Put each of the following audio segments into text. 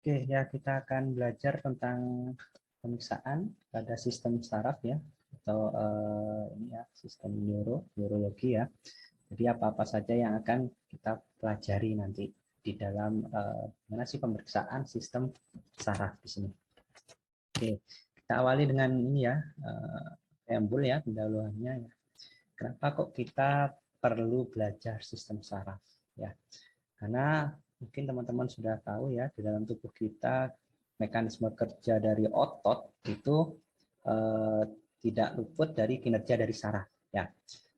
Oke, ya kita akan belajar tentang pemeriksaan pada sistem saraf ya, atau ini ya sistem neurologi ya. Jadi apa-apa saja yang akan kita pelajari nanti di dalam mana sih pemeriksaan sistem saraf di sini. Oke, kita awali dengan ini ya, preambul ya, pendahuluannya ya. Kenapa kok kita perlu belajar sistem saraf ya? Karena mungkin teman-teman sudah tahu ya, di dalam tubuh kita mekanisme kerja dari otot itu eh, tidak luput dari kinerja dari saraf ya.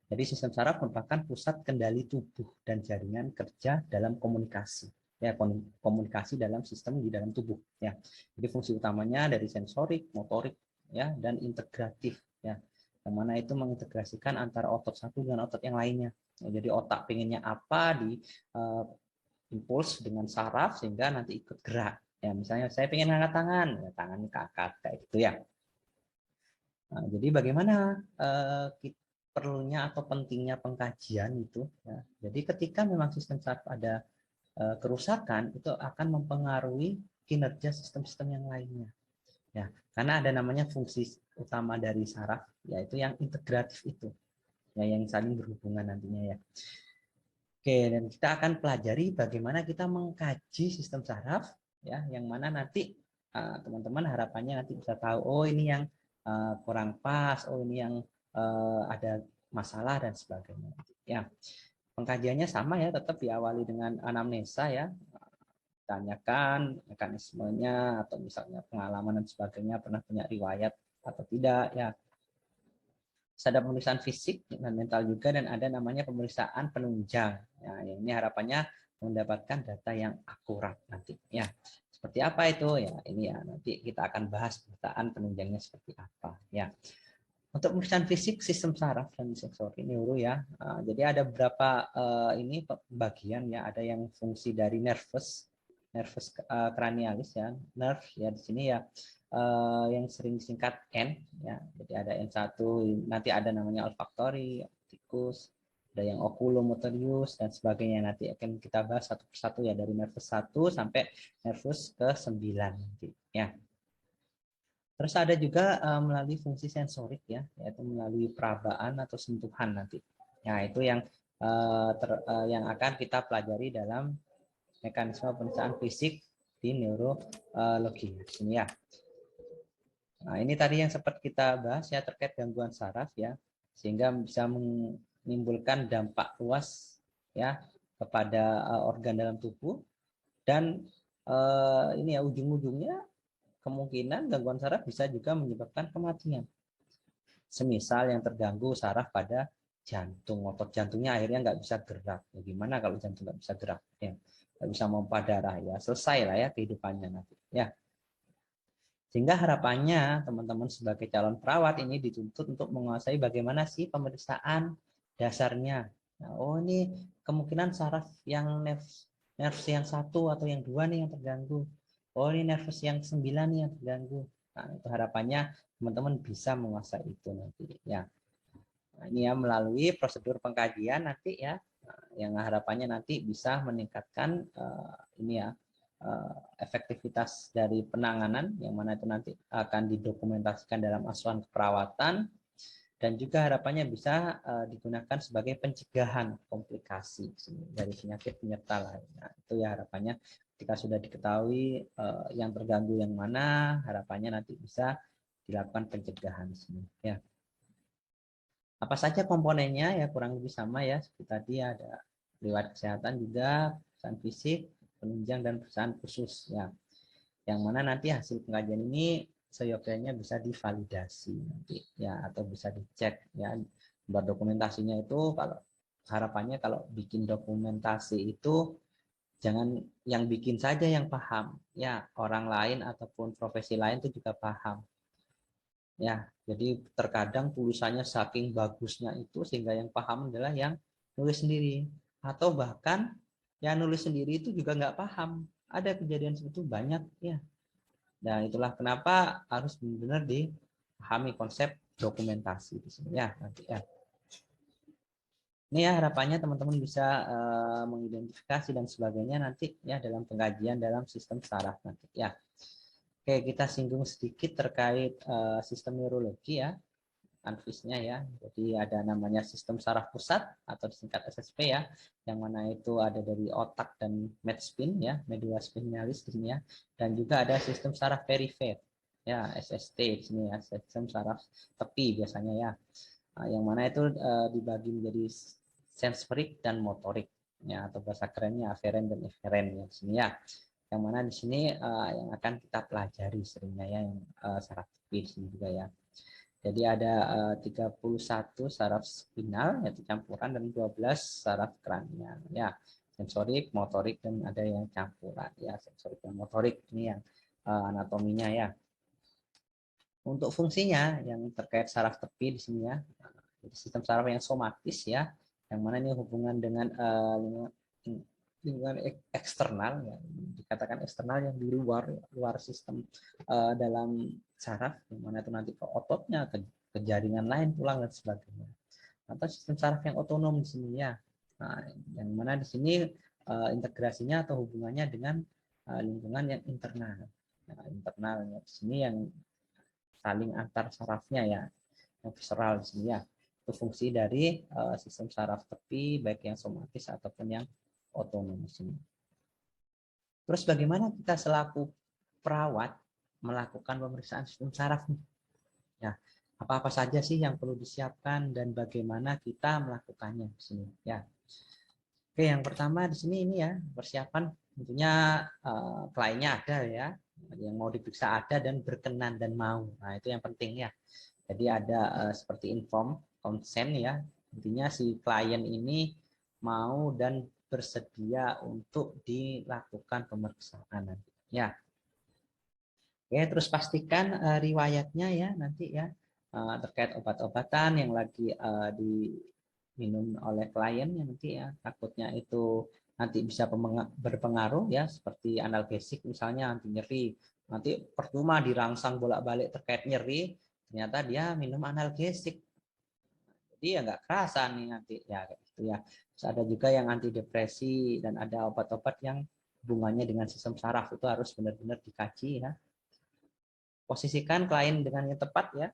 Jadi sistem saraf merupakan pusat kendali tubuh dan jaringan kerja dalam komunikasi ya, komunikasi dalam sistem di dalam tubuh ya. Jadi fungsi utamanya dari sensorik, motorik ya, dan integratif ya. Yang mana itu mengintegrasikan antara otot satu dengan otot yang lainnya. Ya, jadi otak pengennya apa di impuls dengan saraf sehingga nanti ikut gerak. Ya, misalnya saya pengen angkat tangan, ya, tangan keangkat kayak gitu ya. Nah, jadi bagaimana perlunya atau pentingnya pengkajian itu? Ya. Jadi ketika memang sistem saraf ada kerusakan, itu akan mempengaruhi kinerja sistem-sistem yang lainnya. Ya, karena ada namanya fungsi utama dari saraf, yaitu yang integratif itu, ya, yang saling berhubungan nantinya ya. Oke, dan kita akan pelajari bagaimana kita mengkaji sistem saraf, ya, yang mana nanti teman-teman harapannya nanti bisa tahu, oh ini yang kurang pas, oh ini yang ada masalah dan sebagainya. Ya, pengkajiannya sama ya, tetap diawali dengan anamnesa ya, tanyakan mekanismenya atau misalnya pengalaman dan sebagainya, pernah punya riwayat atau tidak ya. Ada pemeriksaan fisik dan mental juga, dan ada namanya pemeriksaan penunjang. Ya, ini harapannya mendapatkan data yang akurat nanti. Ya, seperti apa itu? Ya, ini ya nanti kita akan bahas pemeriksaan penunjangnya seperti apa. Ya, untuk pemeriksaan fisik sistem saraf dan sensori neuro ya. Jadi ada beberapa ini bagian ya. Ada yang fungsi dari nervus cranialis ya, nerve ya di sini ya. Yang sering disingkat N ya. Jadi ada N1, nanti ada namanya olfaktori, optikus, ada yang oculomotorius dan sebagainya. Nanti akan kita bahas satu persatu ya, dari nervus 1 sampai nervus ke-9 nanti ya. Terus ada juga melalui fungsi sensorik ya, yaitu melalui perabaan atau sentuhan nanti. Nah, itu yang yang akan kita pelajari dalam mekanisme pemeriksaan fisik di neurologi di sini ya. Nah, ini tadi yang sempat kita bahas ya, terkait gangguan saraf ya, sehingga bisa menimbulkan dampak luas ya kepada organ dalam tubuh, dan ini ya ujung-ujungnya kemungkinan gangguan saraf bisa juga menyebabkan kematian. Semisal yang terganggu saraf pada jantung, otot jantungnya akhirnya nggak bisa gerak. Ya, gimana kalau jantung nggak bisa gerak? Ya, nggak bisa memompa darah ya, selesai lah ya kehidupannya nanti. Ya, sehingga harapannya teman-teman sebagai calon perawat ini dituntut untuk menguasai bagaimana sih pemeriksaan dasarnya. Nah, oh ini kemungkinan saraf yang nerves yang 1 atau yang 2 nih yang terganggu. Oh ini nerves yang 9 nih yang terganggu. Nah, itu harapannya teman-teman bisa menguasai itu nanti ya. Nah, ini ya melalui prosedur pengkajian nanti ya, yang harapannya nanti bisa meningkatkan ini ya, efektivitas dari penanganan, yang mana itu nanti akan didokumentasikan dalam asuhan keperawatan, dan juga harapannya bisa digunakan sebagai pencegahan komplikasi dari penyakit penyerta lain. Nah, itu ya harapannya ketika sudah diketahui yang terganggu yang mana, harapannya nanti bisa dilakukan pencegahan ya. Apa saja komponennya ya, kurang lebih sama ya seperti tadi, ada riwayat kesehatan juga, pemeriksaan fisik, penunjang, dan pemeriksaan khusus ya, yang mana nanti hasil pengajian ini seyogyanya bisa divalidasi nanti ya, atau bisa dicek ya. Buat dokumentasinya itu, kalau harapannya kalau bikin dokumentasi itu jangan yang bikin saja yang paham ya, orang lain ataupun profesi lain itu juga paham ya. Jadi terkadang tulisannya saking bagusnya itu sehingga yang paham adalah yang nulis sendiri, atau bahkan yang nulis sendiri itu juga nggak paham. Ada kejadian seperti itu banyak ya. Dan itulah kenapa harus benar-benar dipahami konsep dokumentasi di sini ya nanti ya. Ini ya harapannya teman-teman bisa mengidentifikasi dan sebagainya nanti ya dalam pengkajian dalam sistem saraf nanti ya. Oke, kita singgung sedikit terkait sistem neurologi ya, anfisnya ya. Jadi ada namanya sistem saraf pusat atau disingkat SSP ya, yang mana itu ada dari otak dan medspin ya, medulla spinalis di sini ya. Dan juga ada sistem saraf perifer ya, SST di sini ya, sistem saraf tepi biasanya ya. Yang mana itu dibagi menjadi sensorik dan motorik ya, atau bahasa kerennya aferen dan eferen ya di sini ya. Yang mana di sini yang akan kita pelajari seringnya ya, yang saraf tepi di sini juga ya. Jadi ada 31 saraf spinal yaitu campuran dan 12 saraf kranial ya. Sensorik, motorik dan ada yang campuran ya, sensorik dan motorik ini yang anatominya ya. Untuk fungsinya yang terkait saraf tepi di sini ya, sistem saraf yang somatis ya, yang mana ini hubungan dengan lingkungan eksternal ya, dikatakan eksternal yang di luar sistem dalam saraf, yang mana itu nanti ke ototnya, ke jaringan lain, tulang dan sebagainya. Atau sistem saraf yang otonom di sini ya, nah, yang mana di sini integrasinya atau hubungannya dengan lingkungan yang internal. Nah, internal ya, di sini yang saling antar sarafnya ya, yang visceral di sini ya. Itu fungsi dari sistem saraf tepi baik yang somatis ataupun yang otonom di sini. Terus bagaimana kita selaku perawat melakukan pemeriksaan sistem saraf nih? Ya, apa-apa saja sih yang perlu disiapkan dan bagaimana kita melakukannya di sini ya. Oke, yang pertama di sini ini ya, persiapan tentunya kliennya ada ya, yang mau diperiksa ada dan berkenan dan mau. Nah, itu yang penting ya. Jadi ada seperti inform consent ya. Intinya si klien ini mau dan bersedia untuk dilakukan pemeriksaan nanti. Ya. Oke, terus pastikan riwayatnya ya nanti ya, terkait obat-obatan yang lagi diminum oleh klien ya nanti ya, takutnya itu nanti bisa berpengaruh ya, seperti analgesik misalnya anti nyeri, nanti percuma dirangsang bolak-balik terkait nyeri, ternyata dia minum analgesik, jadi ya nggak kerasa nih nanti ya gitu ya. Terus ada juga yang antidepresi dan ada obat-obat yang hubungannya dengan sistem saraf, itu harus benar-benar dikaji ya. Posisikan klien dengan yang tepat ya,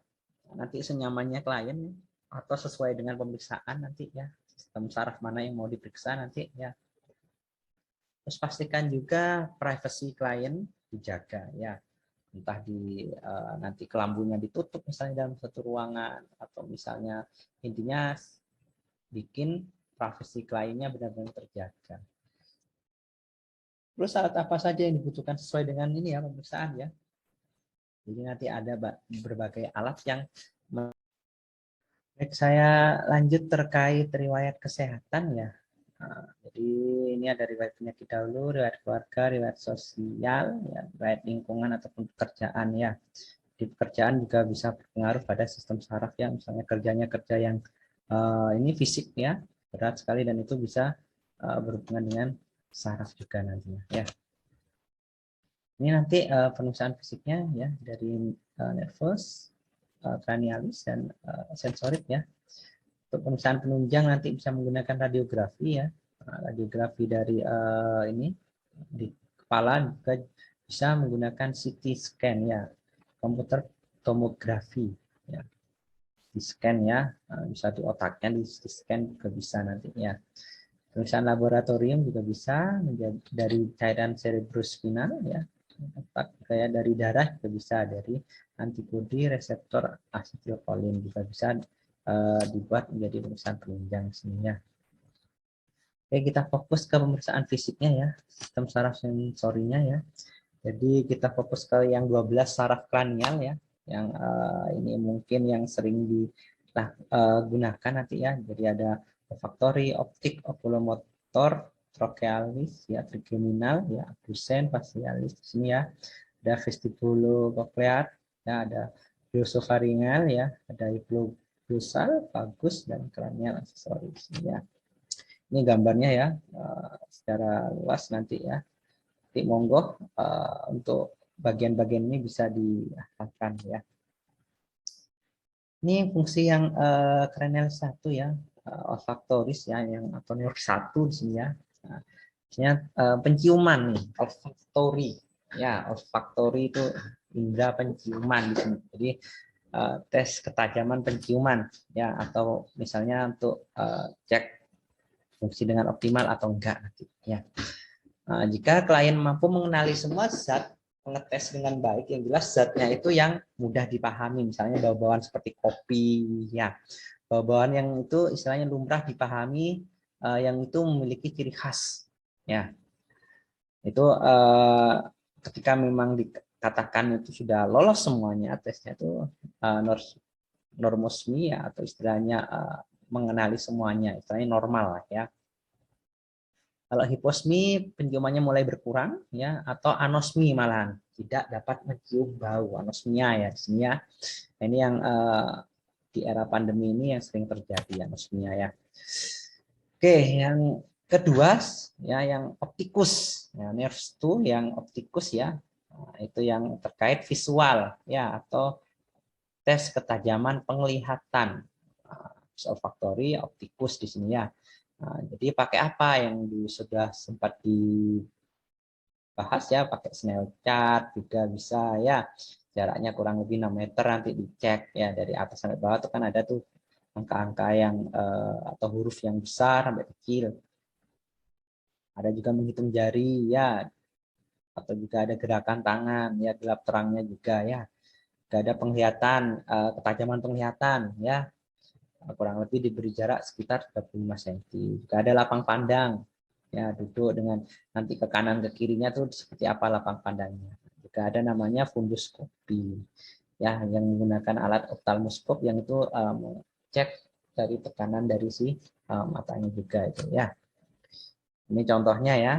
nanti senyamannya klien atau sesuai dengan pemeriksaan nanti ya, sistem saraf mana yang mau diperiksa nanti ya. Terus pastikan juga privasi klien dijaga ya, entah di nanti kelambunya ditutup misalnya dalam satu ruangan, atau misalnya intinya bikin privasi kliennya benar-benar terjaga. Terus alat apa saja yang dibutuhkan sesuai dengan ini ya pemeriksaan ya. Jadi nanti ada berbagai alat yang. Baik, saya lanjut terkait riwayat kesehatan ya. Jadi ini ada riwayat penyakit dahulu, riwayat keluarga, riwayat sosial, ya, riwayat lingkungan ataupun pekerjaan ya. Di pekerjaan juga bisa berpengaruh pada sistem saraf ya, misalnya kerjanya kerja yang ini fisik ya, berat sekali, dan itu bisa berhubungan dengan saraf juga nantinya ya. Ini nanti pemeriksaan fisiknya ya dari nervus, cranialis dan sensorik ya. Untuk pemeriksaan penunjang nanti bisa menggunakan radiografi ya. Radiografi dari ini di kepala, juga bisa menggunakan CT scan ya, komputer tomografi ya. Di scan ya, bisa di otaknya di CT scan juga bisa nanti ya. Pemeriksaan laboratorium juga bisa menjadi dari cairan cerebrospinal ya, kayak dari darah juga bisa, dari antibodi reseptor asetilkolin juga bisa dibuat menjadi pemeriksaan penunjang sininya. Oke, kita fokus ke pemeriksaan fisiknya ya, sistem saraf sensorinya ya. Jadi kita fokus ke yang 12 saraf kranial ya, yang ini mungkin yang sering digunakan nanti ya. Jadi ada olfaktori, optik, okulomotor, trochealis ya, trigeminal ya, abdusen, facialis di sini ya. Ada vestibulococlear ya, ada glosopharyngeal ya, ada hipoglosal, vagus, dan cranial accessories ya. Ini gambarnya ya, secara luas nanti ya. Nanti monggo untuk bagian-bagian ini bisa dihafalkan ya. Ini fungsi yang cranial 1 ya. olfaktoris ya, yang atau nerve 1 di sini ya. Nah, penciuman nih, olfaktori ya, olfaktori itu indera penciuman di sini. Jadi tes ketajaman penciuman ya, atau misalnya untuk cek fungsi dengan optimal atau enggak nanti ya. Nah, jika klien mampu mengenali semua zat, mengetes dengan baik, yang jelas zatnya itu yang mudah dipahami, misalnya bau-bauan seperti kopi ya, bau-bauan yang itu istilahnya lumrah dipahami, yang itu memiliki ciri khas ya. Itu ketika memang dikatakan itu sudah lolos semuanya tesnya, itu normosmi ya, atau istilahnya mengenali semuanya, istilahnya normal lah ya. Kalau hiposmi, penciumannya mulai berkurang ya, atau anosmi malahan tidak dapat mencium bau, anosmia ya di sini ya. Ini yang di era pandemi ini yang sering terjadi, anosmia ya. Oke, yang kedua ya, yang optikus ya, nerves 2 yang optikus ya. Nah, itu yang terkait visual ya, atau tes ketajaman penglihatan. Olfaktori, optikus di sini ya. Nah, jadi pakai apa yang sudah sempat dibahas ya, pakai Snellchart juga bisa ya. Jaraknya kurang lebih 6 meter, nanti dicek ya dari atas sampai bawah tuh kan ada tuh angka-angka yang atau huruf yang besar sampai kecil. Ada juga menghitung jari ya, atau juga ada gerakan tangan ya, gelap terangnya juga ya. Juga ada penglihatan, ketajaman penglihatan ya, kurang lebih diberi jarak sekitar 35 cm. Juga ada lapang pandang ya, duduk dengan nanti ke kanan ke kirinya tuh seperti apa lapang pandangnya. Juga ada namanya funduskopi ya, yang menggunakan alat optalmoskop yang itu cek dari tekanan dari si matanya juga itu ya. Ini contohnya ya,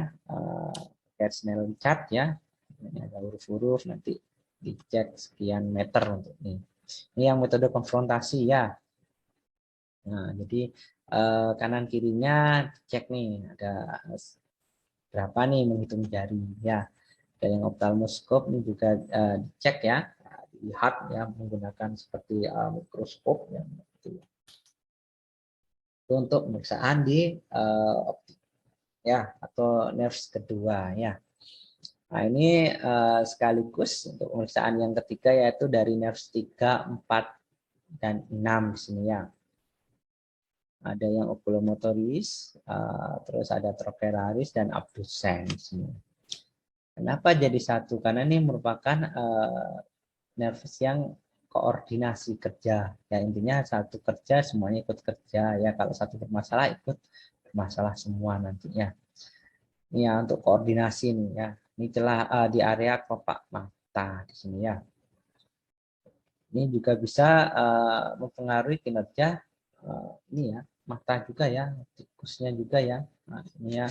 Snellchart ya. Ini ada huruf-huruf, nanti dicek sekian meter untuk ini. Ini yang metode konfrontasi ya. Nah, jadi kanan kirinya cek nih, ada berapa nih menghitung jari ya. Ada yang optalmoskop ini juga dicek ya, dilihat ya menggunakan seperti mikroskop ya. Itu untuk pemeriksaan di optik ya, atau nerves kedua ya. Nah, ini sekaligus untuk pemeriksaan yang ketiga, yaitu dari nerves 3, 4, dan 6 di sini ya. Ada yang oculomotoris, terus ada trochlearis dan abducens. Kenapa jadi satu? Karena ini merupakan nervus yang koordinasi kerja. Ya, intinya satu kerja semuanya ikut kerja ya. Kalau satu bermasalah ikut bermasalah semua nantinya. Ini ya untuk koordinasi nih ya. Ini celah di area kelopak mata di sini ya. Ini juga bisa mempengaruhi kinerja ini ya, mata juga ya, tikusnya juga ya. Nah, ini ya.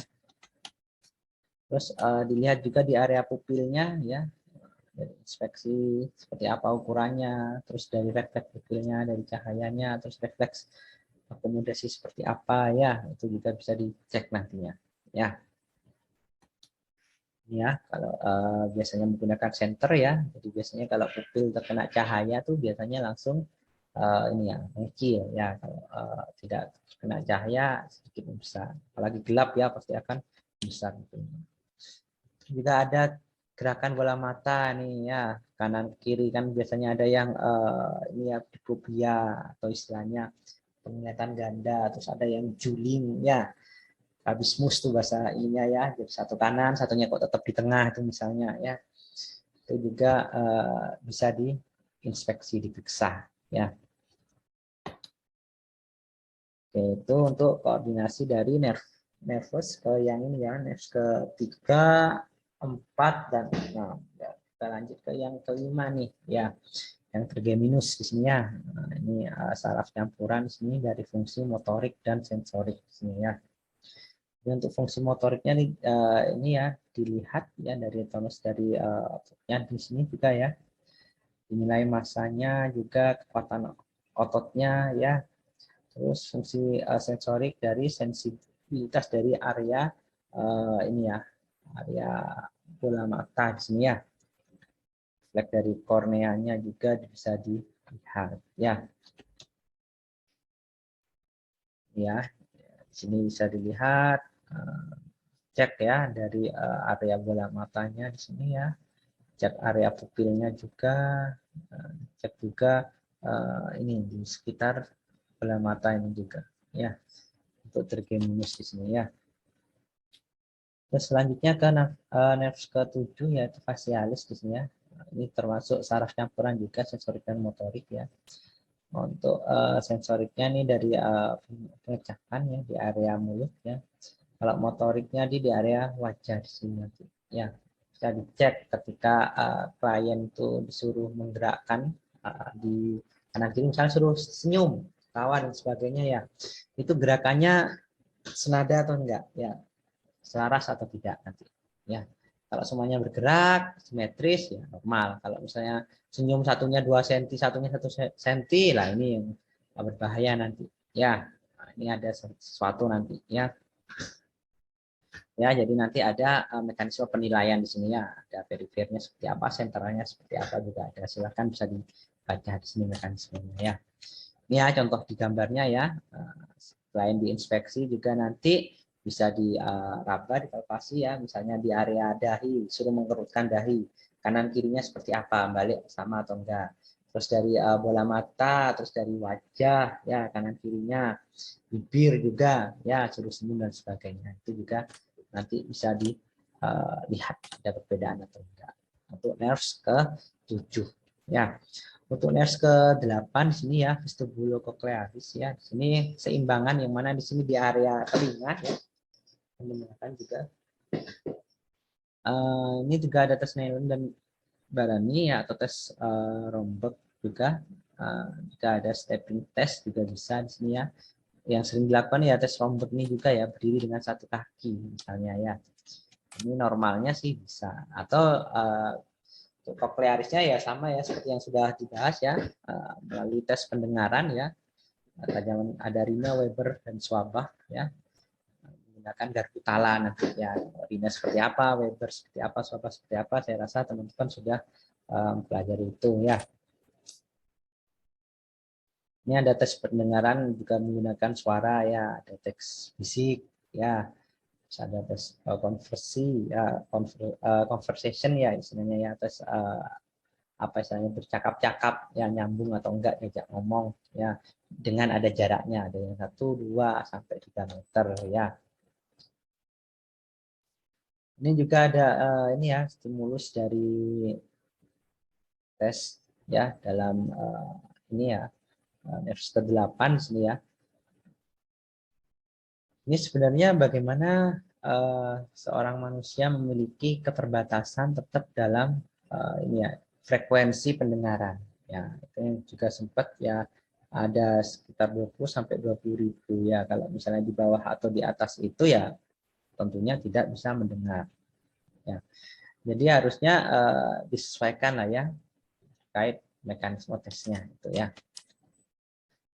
Terus dilihat juga di area pupilnya ya, dari inspeksi seperti apa ukurannya, terus dari refleks pupilnya, dari cahayanya, terus refleks akomodasi seperti apa ya, itu juga bisa dicek nantinya ya. Ini ya, kalau biasanya menggunakan senter ya, jadi biasanya kalau pupil terkena cahaya tuh biasanya langsung ini ya mengecil ya, kalau tidak kena cahaya sedikit membesar, apalagi gelap ya pasti akan besar. Juga ada gerakan bola mata nih ya, kanan kiri kan biasanya ada yang ini ya diplopia atau istilahnya penglihatan ganda, terus ada yang juling ya, abismus tuh bahasa ininya ya, jadi satu kanan satunya kok tetap di tengah itu misalnya ya, itu juga bisa diinspeksi diperiksa ya. Oke, itu untuk koordinasi dari nervus ke yang ini ya, nervus ke-3, 4, dan 6. Ya, kita lanjut ke yang kelima nih ya, yang trigeminus di sini ya. Nah, ini saraf campuran di sini dari fungsi motorik dan sensorik di sini ya. Jadi untuk fungsi motoriknya nih, ini ya dilihat ya dari tonus dari ototnya di sini juga ya. Dinilai masanya juga, kekuatan ototnya ya. Terus fungsi sensorik dari sensibilitas dari area ini ya, area bola mata di sini ya. Refleks dari korneanya juga bisa dilihat ya. ya. Di sini bisa dilihat, cek ya dari area bola matanya di sini ya, cek area pupilnya juga, cek juga ini di sekitar bola mata ini juga ya, untuk trigeminus di sini ya. Terus selanjutnya ke nerves ke-7 yaitu facialis di sini ya. Ini termasuk saraf campuran juga, sensorik dan motorik ya. Untuk sensoriknya ini dari pengecapan ya di area mulut ya. Kalau motoriknya di area wajah di sini nanti ya. Bisa dicek ketika klien itu disuruh menggerakkan di kanan kiri, misalnya suruh senyum, tawa dan sebagainya ya. Itu gerakannya senada atau enggak ya, selaras atau tidak nanti ya. Kalau semuanya bergerak simetris ya normal. Kalau misalnya senyum satunya 2 cm, satunya 1 cm lah, ini yang berbahaya nanti ya. Nah, ini ada sesuatu nanti ya. Ya, jadi nanti ada mekanisme penilaian di sini ya. Ada perifernya seperti apa, senternya seperti apa juga ada. Silakan bisa dibaca di sini mekanismenya ya. Ini ya contoh di gambarnya ya. Selain diinspeksi juga nanti bisa diraba, dipalpasi ya. Misalnya di area dahi, suruh mengerutkan dahi. Kanan kirinya seperti apa, balik sama atau enggak. Terus dari bola mata, terus dari wajah ya, kanan kirinya, bibir juga ya, suruh senyum dan sebagainya. Itu juga nanti bisa dilihat ada perbedaan atau enggak. Untuk nerves ke-7 ya. Untuk nerves ke-8 di sini ya, vestibulocochlearis ya. Di sini seimbangan, yang mana di sini di area telinga ya. Menggunakan juga ini juga ada tes Snellen dan Barani ya, atau tes Romberg juga. Jika ada stepping test juga bisa di sini ya. Yang sering dilakukan ya tes Romberg ini juga ya, berdiri dengan satu kaki misalnya ya. Ini normalnya sih bisa. Atau untuk koklearisnya ya sama ya seperti yang sudah dibahas ya, melalui tes pendengaran ya. Ada Rina, Weber dan Swabach ya, menggunakan garpu tala nanti ya. Rina seperti apa, Weber seperti apa, Swabach seperti apa, saya rasa teman-teman sudah mempelajari itu ya. Ini ada tes pendengaran juga menggunakan suara ya, ada tes fisik ya, ada tes konversi ya, conversation ya istilahnya ya, tes apa istilahnya bercakap-cakap ya, nyambung atau enggak diajak ngomong ya, dengan ada jaraknya, ada yang 1, 2 sampai 3 meter ya. Ini juga ada ini ya, stimulus dari tes ya dalam ini ya, nerves ke-8 di sini ya. Ini sebenarnya bagaimana seorang manusia memiliki keterbatasan tetap dalam ini ya, frekuensi pendengaran. Ya, itu juga sempat ya, ada sekitar 20 sampai 20 ribu ya. Kalau misalnya di bawah atau di atas itu ya tentunya tidak bisa mendengar. Ya. Jadi harusnya disesuaikan lah ya terkait mekanisme tesnya itu ya.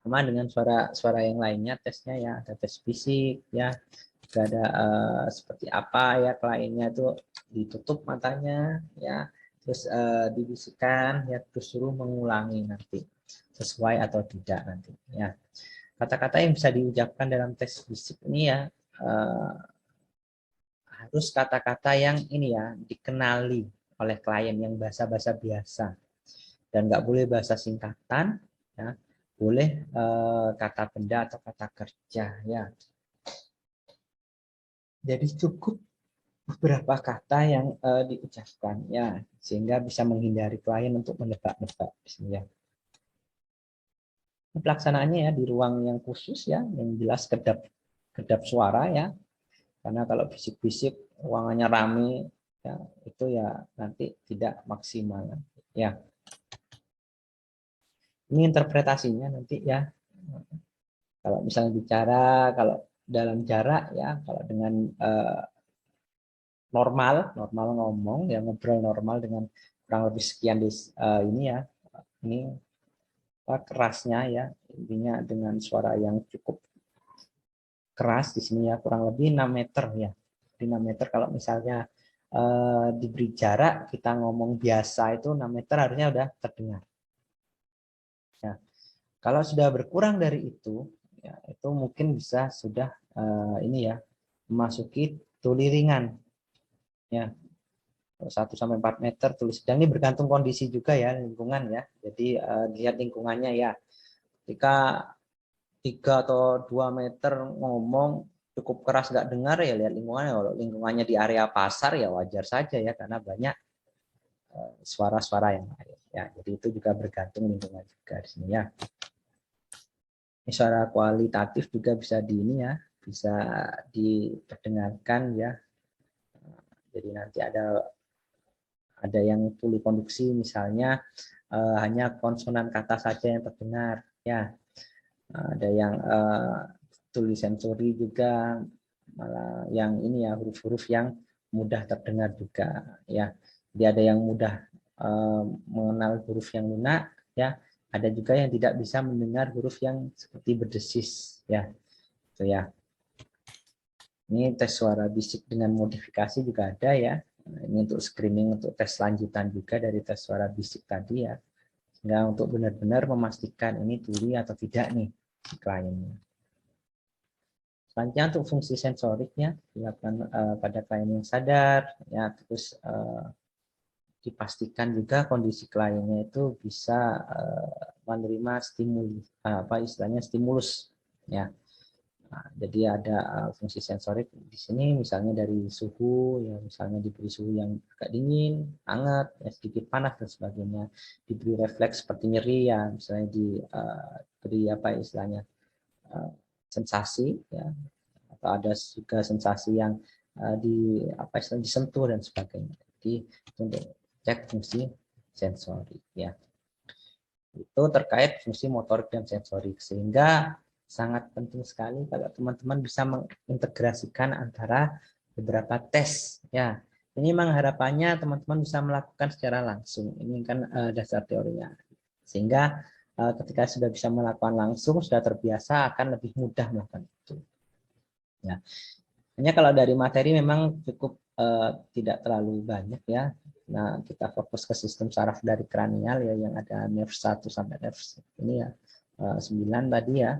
Sama dengan suara yang lainnya tesnya ya, ada tes fisik ya, juga ada seperti apa ya kliennya itu, ditutup matanya ya, terus dibisikkan ya, terus suruh mengulangi nanti sesuai atau tidak nanti ya. Kata-kata yang bisa diucapkan dalam tes fisik ini ya harus kata-kata yang ini ya dikenali oleh klien, yang bahasa-bahasa biasa, dan nggak boleh bahasa singkatan ya, boleh kata benda atau kata kerja ya. Jadi cukup beberapa kata yang diucapkan ya, sehingga bisa menghindari klien untuk menebak-nebak ya. Pelaksanaannya ya di ruang yang khusus ya, yang jelas kedap suara ya, karena kalau bisik-bisik ruangannya rame ya, itu ya nanti tidak maksimal ya. Ini interpretasinya nanti ya, kalau misalnya bicara, kalau dalam jarak ya, kalau dengan normal ngomong ya, ngobrol normal dengan kurang lebih sekian ini ya, ini kerasnya ya, intinya dengan suara yang cukup keras di sini ya, kurang lebih 6 meter ya. Di 6 meter kalau misalnya diberi jarak, kita ngomong biasa itu 6 meter harusnya udah terdengar. Ya. Kalau sudah berkurang dari itu ya, itu mungkin bisa sudah ini ya, memasuki tuli ringan ya, 1 sampai 4 meter tuli sedang. Ini bergantung kondisi juga ya, lingkungan ya. Jadi lihat lingkungannya ya, ketika 3 atau 2 meter ngomong cukup keras nggak dengar ya, lihat lingkungannya. Kalau lingkungannya di area pasar ya wajar saja ya, karena banyak suara-suara yang lain ya. Jadi itu juga bergantung lingkungan juga di sini ya. Ini suara kualitatif juga bisa di ini ya, bisa diperdengarkan ya. Jadi nanti ada yang tuli konduksi misalnya hanya konsonan kata saja yang terdengar ya. Ada yang tuli sensori juga, malah yang ini ya, huruf-huruf yang mudah terdengar juga ya. Jadi ada yang mudah mengenal huruf yang lunak ya, ada juga yang tidak bisa mendengar huruf yang seperti berdesis ya. Itu ya. Ini tes suara bisik dengan modifikasi juga ada ya. Ini untuk screening, untuk tes lanjutan juga dari tes suara bisik tadi ya. Sehingga untuk benar-benar memastikan ini tuli atau tidak nih si kliennya. Selanjutnya untuk fungsi sensoriknya dilakukan pada klien yang sadar ya, terus dipastikan juga kondisi kliennya itu bisa menerima stimulus ya. Nah, jadi ada fungsi sensorik di sini, misalnya dari suhu, ya misalnya diberi suhu yang agak dingin, hangat, ya sedikit panas dan sebagainya. Diberi refleks seperti nyeri, ya misalnya diberi sensasi, ya atau ada juga sensasi yang disentuh dan sebagainya. Jadi untuk cek fungsi sensorik ya. Itu terkait fungsi motorik dan sensorik, sehingga sangat penting sekali kalau teman-teman bisa mengintegrasikan antara beberapa tes ya. Ini memang harapannya teman-teman bisa melakukan secara langsung. Ini kan dasar teorinya. Sehingga ketika sudah bisa melakukan langsung, sudah terbiasa, akan lebih mudah melakukan itu. Ya. Hanya kalau dari materi memang cukup tidak terlalu banyak ya. Nah, kita fokus ke sistem saraf dari kranial ya, yang ada nerve 1 sampai nerve ini ya 9 tadi ya.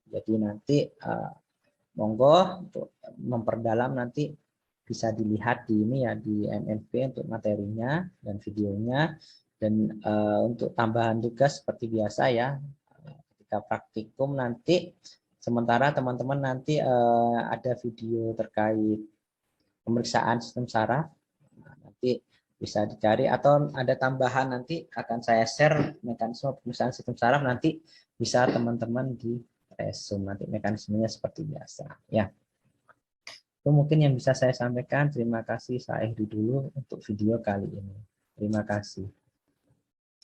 Jadi nanti monggo untuk memperdalam nanti bisa dilihat di ini ya, di MNP untuk materinya dan videonya. Dan untuk tambahan tugas seperti biasa ya, ketika praktikum nanti, sementara teman-teman nanti ada video terkait pemeriksaan sistem saraf, nanti bisa dicari, atau ada tambahan nanti akan saya share mekanisme pemeriksaan sistem saraf, nanti bisa teman-teman di resume nanti mekanismenya seperti biasa ya. Itu mungkin yang bisa saya sampaikan. Terima kasih, saya akhiri dulu untuk video kali ini. Terima kasih.